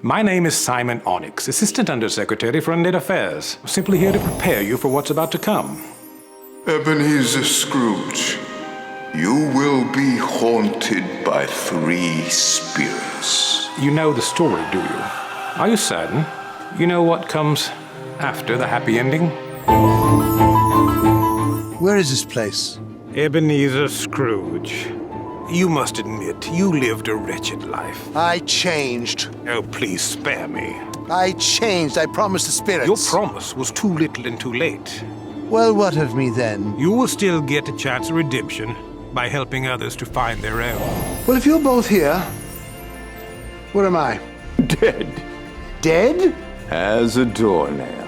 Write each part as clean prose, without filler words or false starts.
My name is Simon Onyx, Assistant Undersecretary for Undead Affairs. Simply here to prepare you for what's about to come. Ebenezer Scrooge, you will be haunted by 3 spirits. You know the story, do you? Are you certain? You know what comes after the happy ending? Where is this place? Ebenezer Scrooge. You must admit, you lived a wretched life. I changed. Oh, please spare me. I changed. I promised the spirits. Your promise was too little and too late. Well, what of me then? You will still get a chance of redemption by helping others to find their own. Well, if you're both here, where am I? Dead Dead? as a doornail.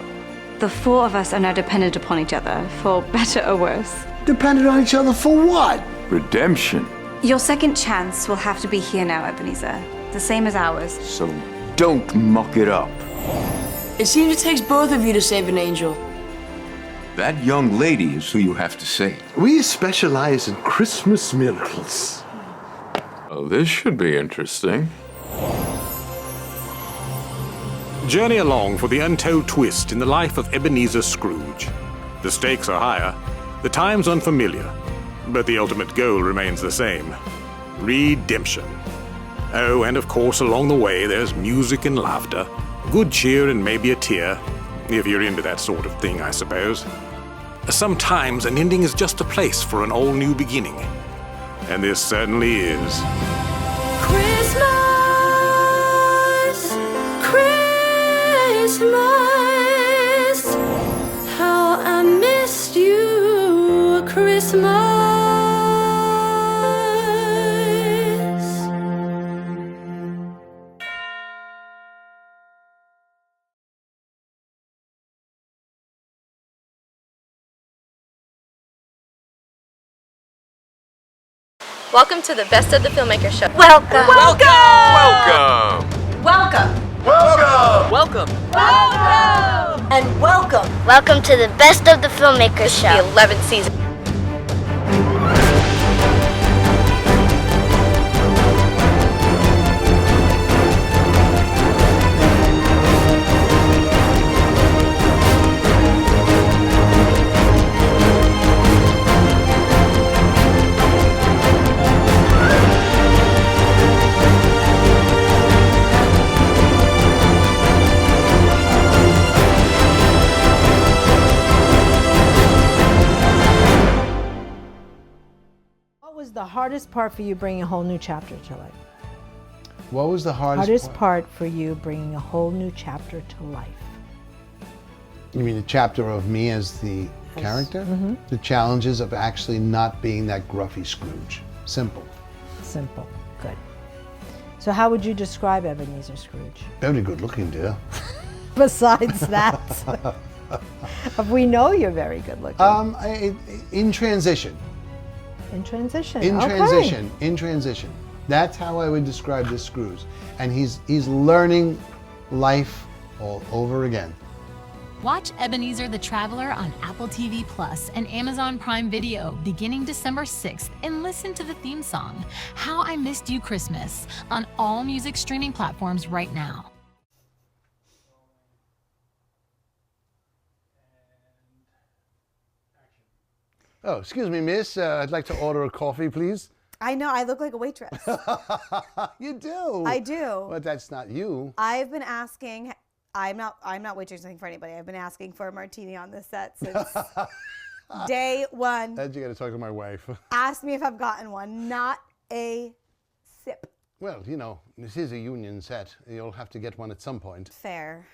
The 4 of us are now dependent upon each other, for better or worse. Dependent on each other for what? Redemption. Your second chance will have to be here now, Ebenezer. The same as ours. So don't muck it up. It seems it takes both of you to save an angel. That young lady is who you have to save. We specialize in Christmas miracles. Oh, this should be interesting. Journey along for the untold twist in the life of Ebenezer Scrooge. The stakes are higher, the times unfamiliar, but the ultimate goal remains the same: redemption. Oh, and of course along the way there's music and laughter, good cheer and maybe a tear, if you're into that sort of thing, I suppose. Sometimes an ending is just a place for an all-new beginning, and this certainly is. Christmas, Christmas, how I missed you, Christmas. Welcome to the Best of the Filmmaker Show. Welcome. Welcome! And welcome. Welcome to the Best of the Filmmaker Show. The 11th season. What was the hardest part for you bringing a whole new chapter to life? What was the Hardest part for you bringing a whole new chapter to life? You mean the chapter of me as the character? Mm-hmm. The challenges of actually not being that gruffy Scrooge. Simple. Simple. Good. So how would you describe Ebenezer Scrooge? Very good looking, dear. Besides that, we know you're very good looking. In transition. In transition. In okay. transition. In transition. That's how I would describe this Scrooge. And he's learning life all over again. Watch Ebenezer the Traveler on Apple TV Plus and Amazon Prime Video beginning December 6th and listen to the theme song, How I Missed You Christmas, on all music streaming platforms right now. Oh, excuse me, miss. I'd like to order a coffee, please. I know, I look like a waitress. You do. I do. But that's not you. I've been asking, I'm not waitressing for anybody. I've been asking for a martini on this set since day one. Then you got to talk to my wife. Ask me if I've gotten one, not a sip. Well, you know, this is a union set. You'll have to get one at some point. Fair.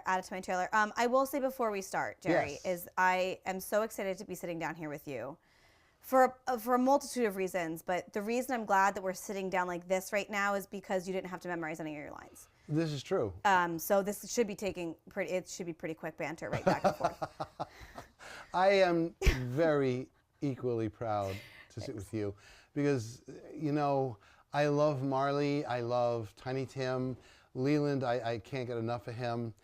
Add it to my trailer. I will say before we start, Jerry, Yes. is I am so excited to be sitting down here with you for a multitude of reasons. But the reason I'm glad that we're sitting down like this right now is because you didn't have to memorize any of your lines. This is true. So this should be pretty quick banter right back and forth. I am very equally proud to sit with you because, you know, I love Marley. I love Tiny Tim. Leland, I can't get enough of him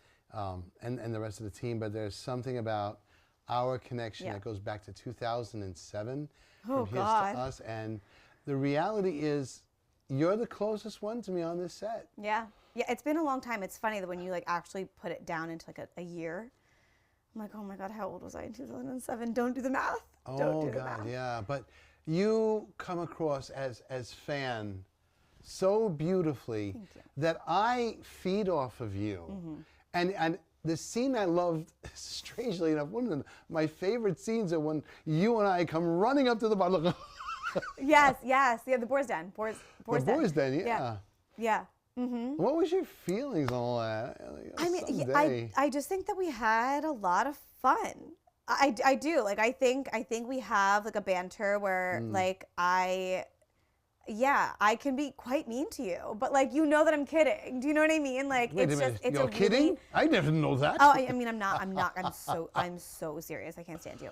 and the rest of the team, but there's something about our connection that goes back to 2007 from his to us. And the reality is you're the closest one to me on this set. Yeah. Yeah, it's been a long time. It's funny that when you like actually put it down into like a year, I'm like, oh my God, how old was I in 2007? Don't do the math. Don't do the math. Yeah, but you come across as fan so beautifully that I feed off of you. And the scene I loved, strangely enough, one of my favorite scenes are when you and I come running up to the bar. Look. Yes. Yeah, the Boar's Den. Boar's Den, yeah. Yeah. Mm-hmm. What was your feelings on all that? I mean, I just think that we had a lot of fun. I do. Like, I think we have like a banter where like I can be quite mean to you, but like, you know that I'm kidding. Do you know what I mean? Like, Wait it's a minute. just, it's You're kidding? really... I never know that. Oh, I mean, I'm not, I'm so serious. I can't stand you.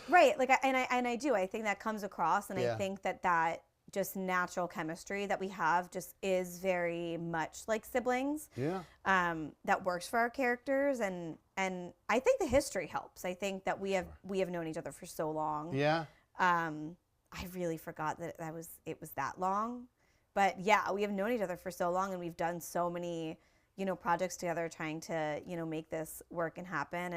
Right. Like, I do. I think that comes across, and I think that just natural chemistry that we have just is very much like siblings. Yeah. That works for our characters, and I think the history helps. I think that we have known each other for so long. Yeah. I really forgot that it was that long, but yeah, we have known each other for so long, and we've done so many, projects together, trying to, make this work and happen,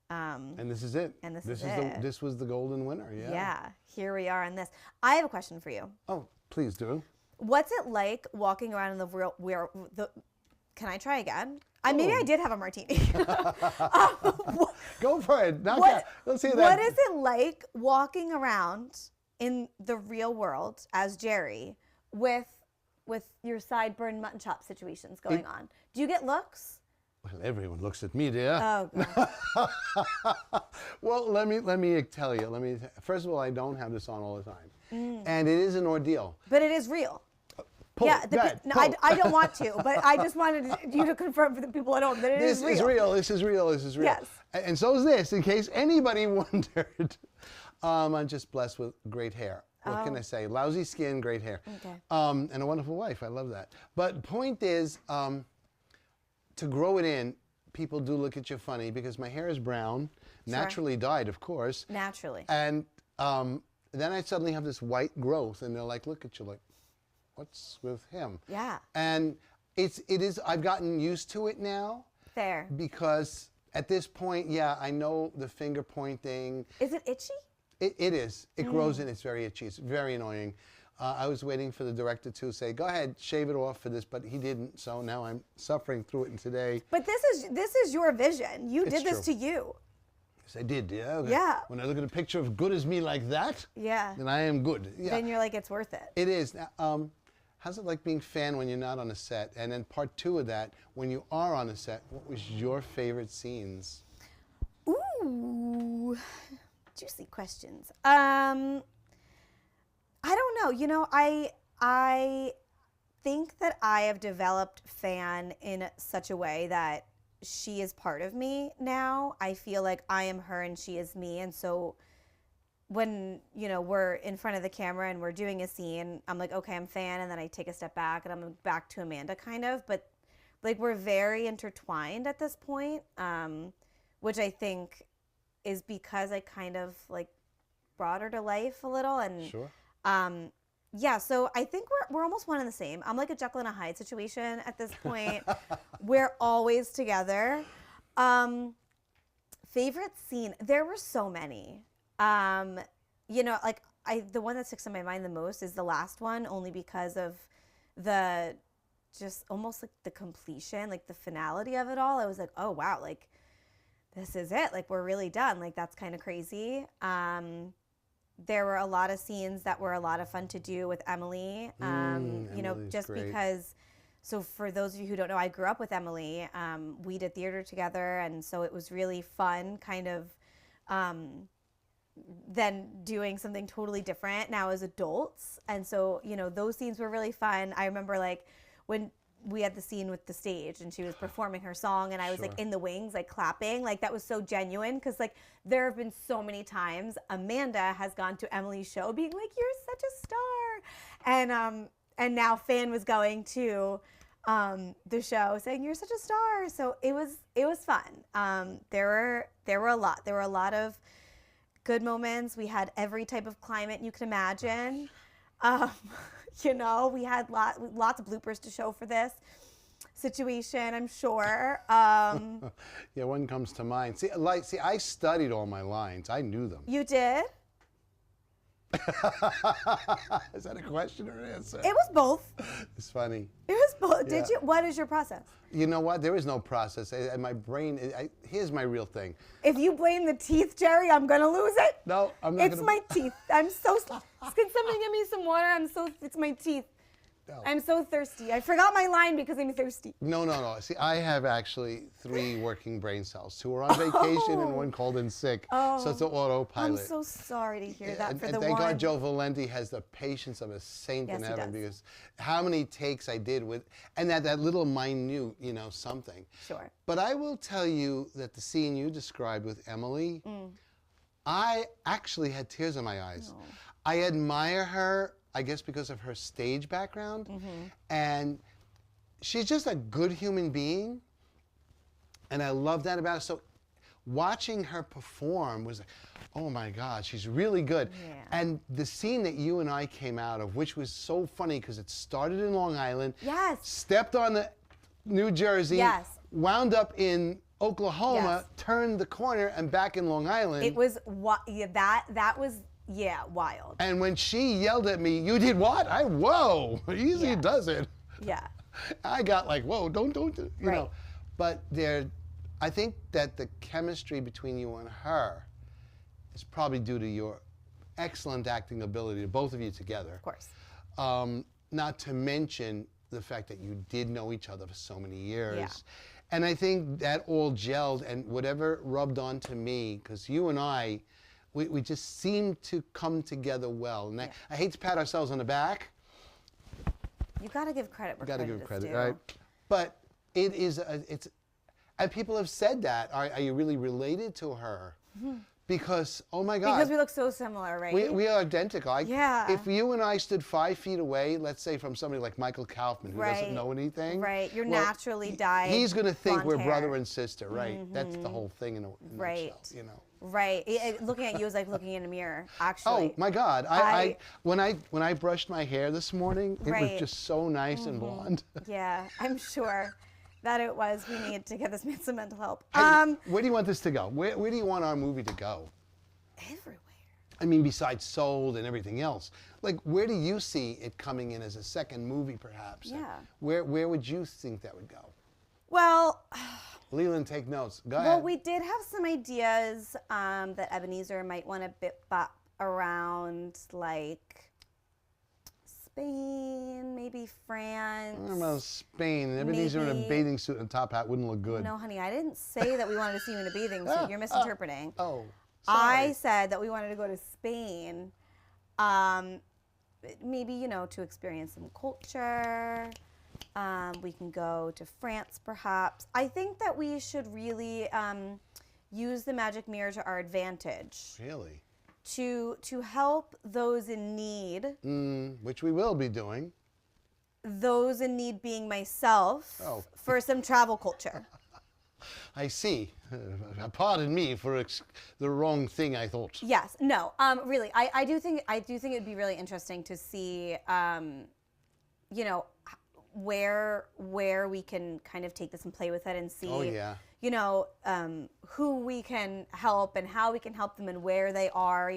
and this is it. And this was the golden winner. Yeah. Yeah. Here we are on this. I have a question for you. Oh, please do. What's it like walking around in the real? Can I try again? Maybe I did have a martini. Go for it. Let's see that. What is it like walking around in the real world as Jerry with your sideburn mutton chop situations going on? Do you get looks? Well, everyone looks at me, dear. Oh, God. Well, let me tell you. First of all, I don't have this on all the time, and it is an ordeal. But it is real. Pull, yeah, I don't want to, but I just wanted you to confirm for the people at home that it is real. This is real. This is real. This is real. Yes. And so is this, in case anybody wondered. I'm just blessed with great hair. What can I say? Lousy skin, great hair. Okay. And a wonderful wife. I love that. But point is, to grow it in, people do look at you funny because my hair is brown, naturally dyed, of course. Naturally. And then I suddenly have this white growth, and they're like, look at you, like, what's with him? Yeah. And it is, I've gotten used to it now. Fair. Because at this point, yeah, I know the finger pointing. Is it itchy? It is. It grows in, it's very itchy. It's very annoying. I was waiting for the director to say, go ahead, shave it off for this, but he didn't, so now I'm suffering through it today. But this is your vision. You did this to you. Yes, I did, yeah. Okay. Yeah. When I look at a picture of good as me like that, then I am good. Yeah. Then you're like, it's worth it. It is. Now, how's it like being fan when you're not on a set? And then part two of that, when you are on a set, what was your favorite scenes? Ooh, juicy questions. I don't know. I think that I have developed Fan in such a way that she is part of me now. I feel like I am her and she is me. And so when, we're in front of the camera and we're doing a scene, I'm like, okay, I'm Fan. And then I take a step back and I'm back to Amanda kind of. But like, we're very intertwined at this point, which I think is because I kind of like brought her to life a little. And sure. Yeah, so I think we're almost one and the same. I'm like a Jekyll and a Hyde situation at this point. We're always together. Favorite scene? There were so many. The one that sticks in my mind the most is the last one, only because of the just almost like the completion, like the finality of it all. I was like, oh wow, like this is it. Like we're really done. Like that's kind of crazy. There were a lot of scenes that were a lot of fun to do with Emily, just great. Because, so for those of you who don't know, I grew up with Emily. We did theater together, and so it was really fun kind of then doing something totally different now as adults. And so, those scenes were really fun. I remember like when we had the scene with the stage and she was performing her song and I was like in the wings, like clapping, like that was so genuine. Cause like there have been so many times Amanda has gone to Emily's show being like, you're such a star. And now Fan was going to the show saying you're such a star. So it was fun. There were a lot of good moments. We had every type of climate you can imagine. You know, we had lots of bloopers to show for this situation, I'm sure. Yeah, one comes to mind. See, I studied all my lines. I knew them. You did? Is that a question or an answer? It was both. It's funny. It was both. Yeah. Did you? What is your process? You know what? There is no process. My brain, here's my real thing. If you blame the teeth, Jerry, I'm going to lose it. No, I'm not. It's my teeth. I'm so, can somebody give me some water? It's my teeth. No. I'm so thirsty. I forgot my line because I'm thirsty. No. See, I have actually 3 working brain cells. 2 are on vacation and 1 called in sick. So it's an autopilot. I'm so sorry to hear that for and the thank one. God Joe Valenti has the patience of a saint in heaven, because how many takes I did with, and that little minute, something. Sure. But I will tell you that the scene you described with Emily, I actually had tears in my eyes. Oh. I admire her, I guess because of her stage background, and she's just a good human being, and I love that about her. So watching her perform was like, oh my God, she's really good. Yeah. And the scene that you and I came out of, which was so funny because it started in Long Island, stepped on the New Jersey, wound up in Oklahoma, turned the corner, and back in Long Island. It was that was wild. And when she yelled at me, "You did what?" Whoa, easy does it. Yeah. I got like, whoa, don't, you know. But I think that the chemistry between you and her is probably due to your excellent acting ability, both of you together. Of course. Not to mention the fact that you did know each other for so many years. Yeah. And I think that all gelled, and whatever rubbed onto me, because you and I, we just seemed to come together well. And I hate to pat ourselves on the back. You got to give credit where credit is due. Got to give credit, right? But it is, and people have said that. Are you really related to her? Because, oh my God. Because we look so similar, right? We are identical. Yeah. If you and I stood 5 feet away, let's say from somebody like Michael Kaufman, who doesn't know anything. Right, you're naturally dyed. He's going to think we're hair. brother and sister, right? That's the whole thing in a nutshell, you know. Right. Looking at you is like looking in a mirror, Oh actually. my God! When I brushed my hair this morning, it was just so nice and blonde. Yeah, I'm sure that it was. We need to give this man some mental help. Hey, where do you want this to go? Where do you want our movie to go? Everywhere. I mean, besides Sold and everything else, like where do you see it coming in as a second movie, perhaps? Yeah. Where would you think that would go? Well. Leland, take notes. Go ahead. Well, we did have some ideas that Ebenezer might want to bop around, like Spain, maybe France. I don't know about Spain. Ebenezer in a bathing suit and top hat wouldn't look good. No, honey, I didn't say that we wanted to see you in a bathing suit. You're misinterpreting. Oh, sorry. I sorry. said that we wanted to go to Spain, maybe, to experience some culture. We can go to France, perhaps. I think that we should really use the magic mirror to our advantage. Really? To help those in need. Which we will be doing. Those in need being myself for some travel culture. I see. Pardon me for the wrong thing I thought. Yes. No. Really, I do think it'd be really interesting to see, where we can kind of take this and play with it and see, who we can help and how we can help them and where they are.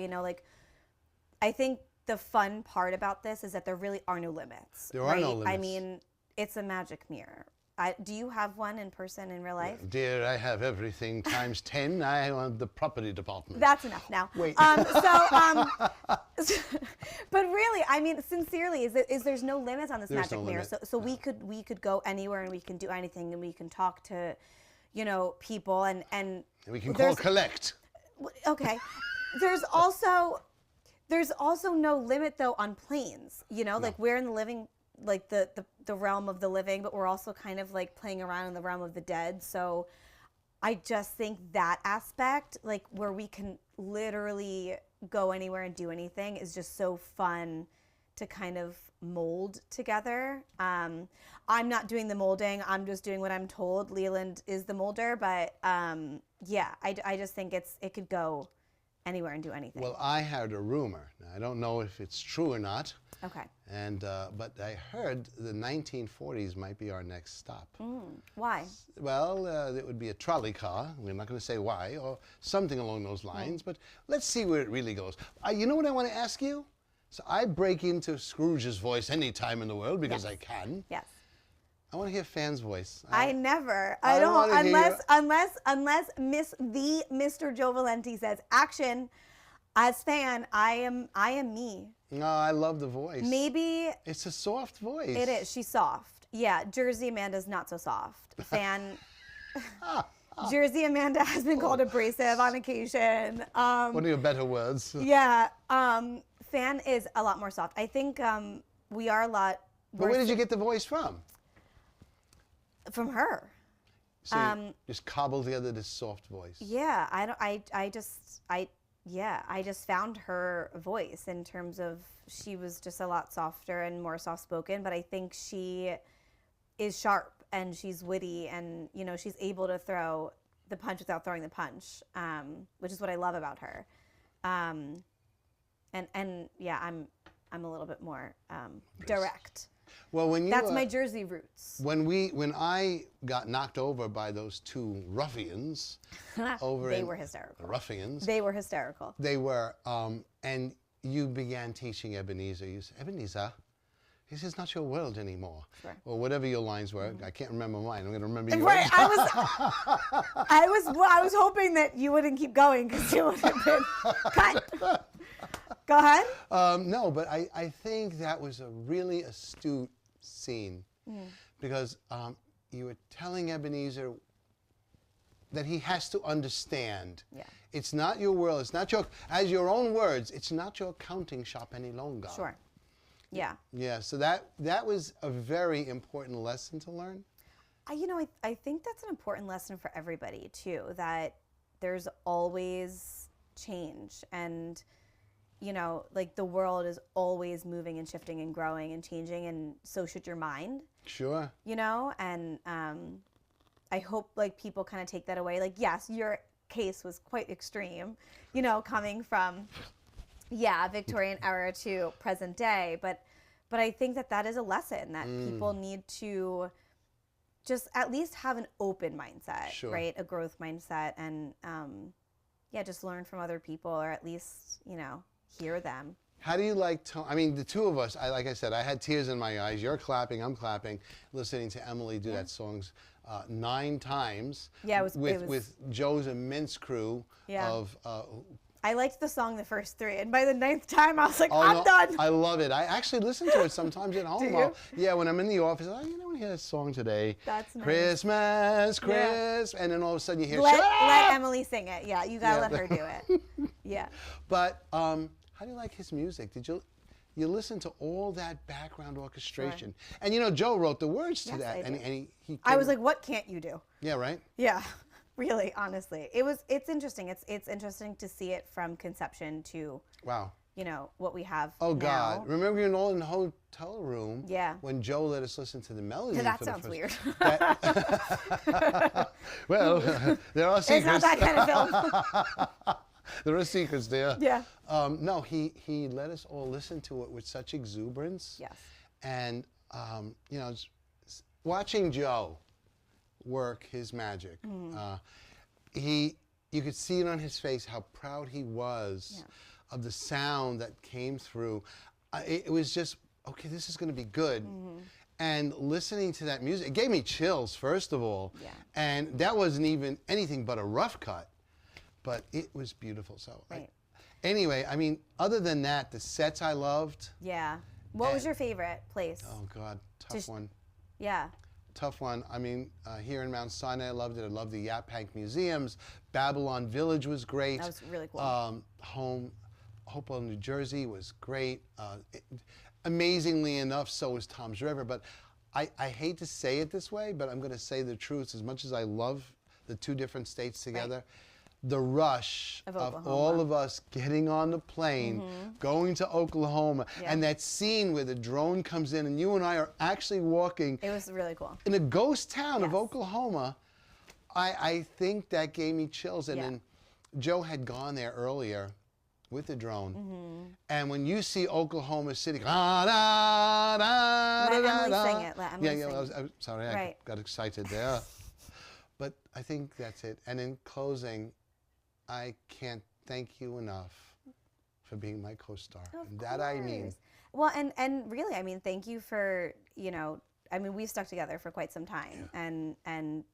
I think the fun part about this is that there really are no limits. There are no limits. I mean, it's a magic mirror. Do you have one in person in real life? Dear, I have everything times 10. I want the property department. That's enough now. Wait. But really, I mean, sincerely, is there's no limits on this magic mirror. So we could go anywhere and we can do anything and we can talk to, people and we can call collect. Okay. There's also no limit though on planes. Like we're in the living, like the realm of the living, but we're also kind of like playing around in the realm of the dead. So I just think that aspect, like where we can literally go anywhere and do anything, is just so fun to kind of mold together. I'm not doing the molding. I'm just doing what I'm told. Leland is the molder, but I just think it could go anywhere and do anything. Well, I heard a rumor. Now, I don't know if it's true or not. Okay. And but I heard the 1940s might be our next stop. Why? Well, it would be a trolley car. We're not going to say why, or something along those lines. But let's see where it really goes. You know what I want to ask you? So I break into Scrooge's voice any time in the world because I can. Yes. I want to hear Fan's voice. I never. I I don't wanna hear unless Mr. Joe Valenti says action. As Fan, I am me. No, I love the voice. Maybe it's a soft voice. It is. She's soft. Yeah, Jersey Amanda's not so soft. Fan. Jersey Amanda has been called abrasive on occasion. One of your better words. Yeah. Fan is a lot more soft. I think we are a lot. But where did you get the voice from? From her. So you just cobbled together this soft voice. Yeah, I just found her voice in terms of she was just a lot softer and more soft-spoken, but I think she is sharp and she's witty and, you know, she's able to throw the punch without throwing the punch, which is what I love about her. And yeah, I'm a little bit more direct. Well, when you that's my Jersey roots. When I got knocked over by those two ruffians over they were hysterical. Ruffians. They were hysterical. They were, and you began teaching Ebenezer. You said, Ebenezer, this is not your world anymore. Sure. Or whatever your lines were. I can't remember mine. I'm going to remember yours. Right. I was hoping that you wouldn't keep going because you would have been cut. Go ahead. No, but I think that was a really astute scene because you were telling Ebenezer that he has to understand. Yeah. It's not your world. It's not your, as your own words, it's not your counting shop any longer. Sure. Yeah. Yeah, so that was a very important lesson to learn. You know, I think that's an important lesson for everybody too, that there's always change and, you know, like the world is always moving and shifting and growing and changing, and so should your mind. Sure. You know, and I hope like people kind of take that away. Like, yes, your case was quite extreme, you know, coming from, yeah, Victorian era to present day, but I think that is a lesson that people need to just at least have an open mindset, sure. right? A growth mindset, and yeah, just learn from other people, or at least, you know, hear them. How do you like I mean, the two of us, like I said, I had tears in my eyes. You're clapping, I'm clapping, listening to Emily do that song 9 times. Yeah, it was with Joe's immense crew of. I liked the song the first 3, and by the 9th time, I was like, I'm done. I love it. I actually listen to it sometimes at home. Do you? Yeah, when I'm in the office, you know, I want to hear this song today. That's nice. Christmas, and then all of a sudden you hear, let Emily sing it. Yeah, you gotta let her do it. Yeah. But how do you like his music? Did you listen to all that background orchestration? Sure. And you know, Joe wrote the words to that, and he I was like, what can't you do? Yeah, right. Yeah. Really, honestly, it's interesting. It's interesting to see it from conception to you know what we have. Oh now. God! Remember we were all in the hotel room. Yeah. When Joe let us listen to the melody. That sounds weird. Well, there are secrets. It's not that kind of film. There are secrets there. Yeah. No, he let us all listen to it with such exuberance. Yes. And you know, watching Joe work his magic. You could see it on his face how proud he was of the sound that came through. It was just, okay, this is going to be good. And listening to that music, it gave me chills, first of all. Yeah. And that wasn't even anything but a rough cut, but it was beautiful. So right. Anyway, I mean, other than that, the sets I loved. Yeah. What was your favorite place? Oh God, tough one. Yeah. Tough one. I mean, here in Mount Sinai, I loved it. I loved the Yaphank Museums. Babylon Village was great. That was really cool. Hopewell, New Jersey was great. Amazingly enough, so was Tom's River. But I hate to say it this way, but I'm going to say the truth. As much as I love the 2 different states together, the rush of all of us getting on the plane, going to Oklahoma, and that scene where the drone comes in and you and I are actually walking. It was really cool. In a ghost town of Oklahoma, I think that gave me chills. And then Joe had gone there earlier with the drone. And when you see Oklahoma City, let Emily sing it. Let Emily sing it. I'm sorry, I got excited there. But I think that's it. And in closing, I can't thank you enough for being my co-star. And that I mean. Well, and really, I mean, thank you for, you know, I mean, we've stuck together for quite some time, and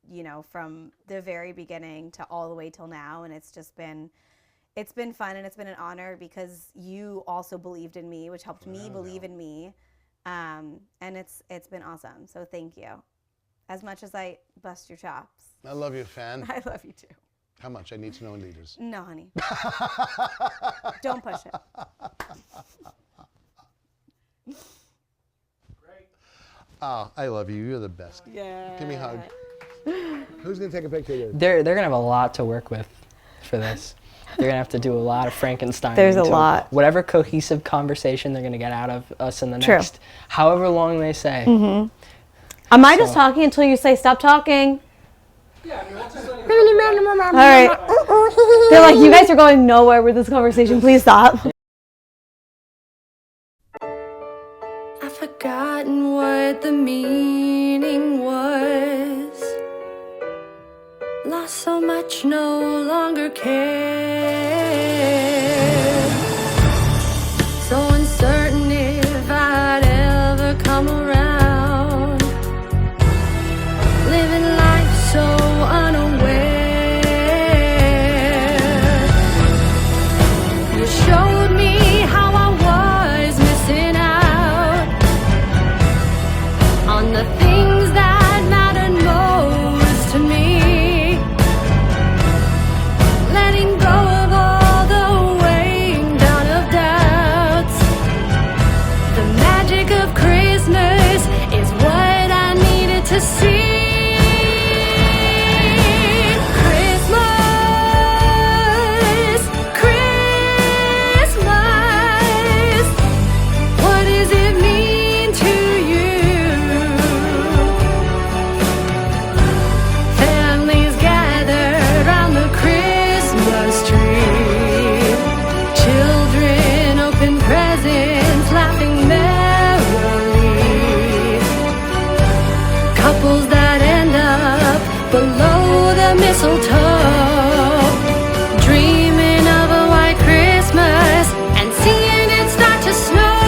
you know, from the very beginning to all the way till now, and it's been fun, and it's been an honor because you also believed in me, which helped me believe in me, and it's been awesome. So thank you. As much as I bust your chops. I love you, fan. I love you too. How much? I need to know in liters. No, honey. Don't push it. Oh, I love you. You're the best. Yeah. Give me a hug. Who's going to take a picture of you? They're going to have a lot to work with for this. They're going to have to do a lot of Frankenstein. There's a lot. Whatever cohesive conversation they're going to get out of us in the next, however long they say. Am I just talking until you say stop talking? Yeah, I mean, we'll just all right. They're like, you guys are going nowhere with this conversation. Please stop. I've forgotten what the meaning was. Lost so much, no longer care. So uncertain if I'd ever come around. Living life so unaware. You showed me how I was missing out on the things that mattered most to me. Letting go of all the weighing down of doubts. The magic of Christmas is what I needed to see. Below the mistletoe, dreaming of a white Christmas and seeing it start to snow.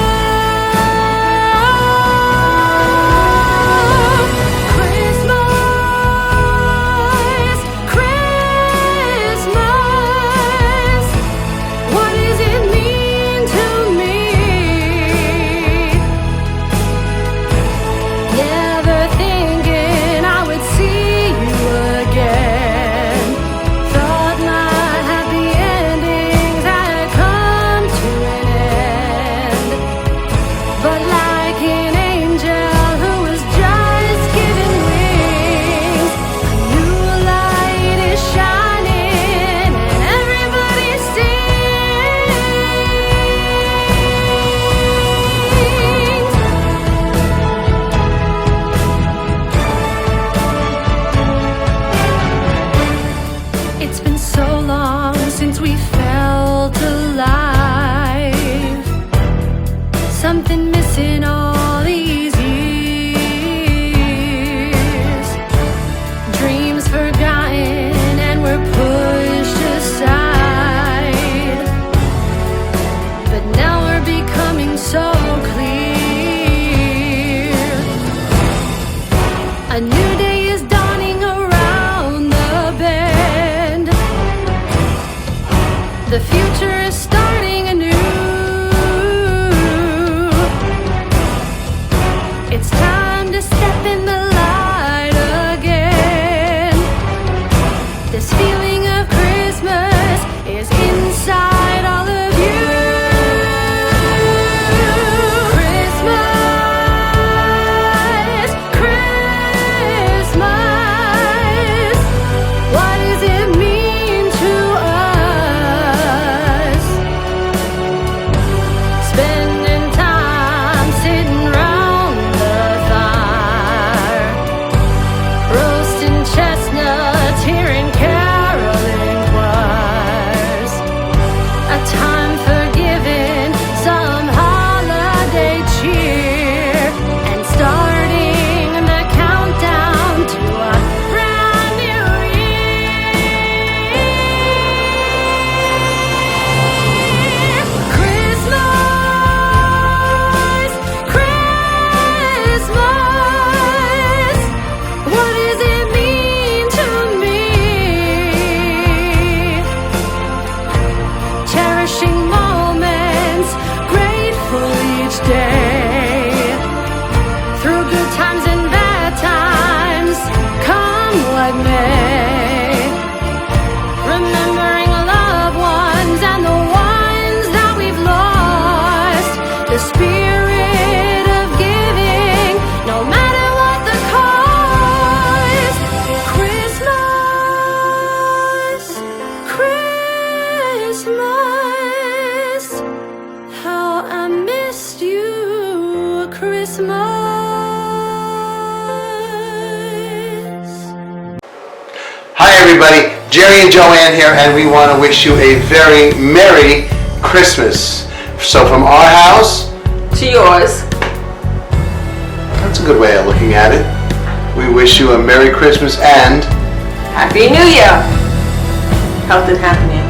Christmas, Christmas, what does it mean to me? Never thinking I would see again. Thought my happy endings had come to an end. But like an angel who was just given wings, a new light is shining and everybody sings. It's been so long since we felt alive. Something missing all these years. Dreams forgotten and we're pushed aside. But now we're becoming so clear. A new day is dawning around the bend. The future is starting anew. It's time to step in the light again. This feeling of Christmas is inside all of you. Christmas, Christmas, what does it mean to us? Christmas. Hi everybody, Jerry and Joanne here, and we want to wish you a very Merry Christmas. So from our house To yours. that's a good way of looking at it. We wish you a Merry Christmas and Happy New Year. Health and happiness.